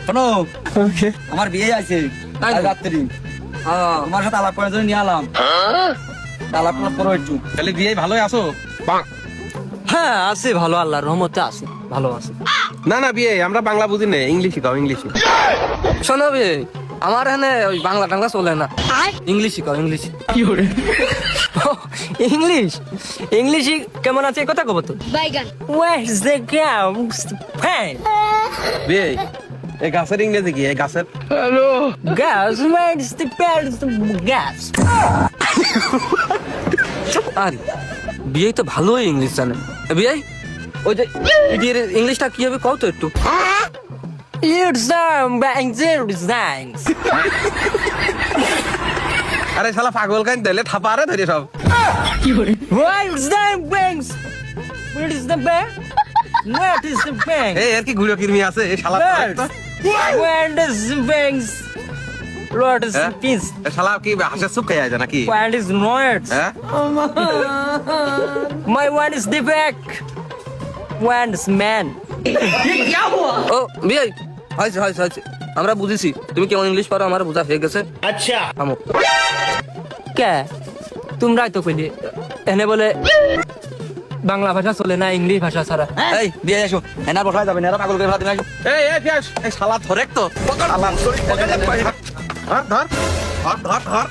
শোনো, আমার বিয়ে আছে রাত্রি, তোমার সাথে আলাপ করার জন্য নিয়ে আলাম। আলাপ করো একটু। তাহলে বিয়ে ভালোই আছো? হ্যাঁ আছে, ভালো আল্লাহর রহমতে আছে, ভালো আছে। না না বিয়ে আমরা বাংলা বুঝি না, ইংলিশ শিখাও ইংলিশ। শোনো বে, আমার এখানে ওই বাংলা টাংলা চলে না, ইংলিশ শিখাও ইংলিশ। ইংলিশ ইংলিশ কেমন আছে এই কথা কব তো। বাইগান Where's the girl's pen? বিয়ে এই গাছের ইংরেজি কি? এই গাছের Gas, where's the pen's gas? আরে বিয়ে তো ভালোই ইংলিশ জানে। বিয়ে ওই যে বিয়ের ইংলিশটা কি হবে কও তো একটু। It's thanks. আরে শালা পাগল কান দিলে থাপারে ধরে সব। Where's the banks? Where is the bank? What is the bank? এই আর কি ঘুরে কিরমি আছে এই শালা। Where does the banks? What is the peace? এই শালা কি হাসে চুপ খেয়ে আছে নাকি? What is noise? হ্যাঁ My one is the back. One is man. ও বিয়ে হয়েছে হয়েছে হয়েছে, আমরা বুঝেছি তুমি কেমন ইংলিশ পারো, আমার বোঝা হয়ে গেছে। আচ্ছা থামো। কে তোমরাই তো কইলে এনে বলে বাংলা ভাষা চলে না, ইংলিশ ভাষা ছাড়া। এই বিয়ে আসো, এনা বসাই যাবে না, এরা পাগল করে ফেলা দিবে। এই পিয়াস এই শালা ধরে তো পকড় আলাম ধর ধর ধর ধর ধর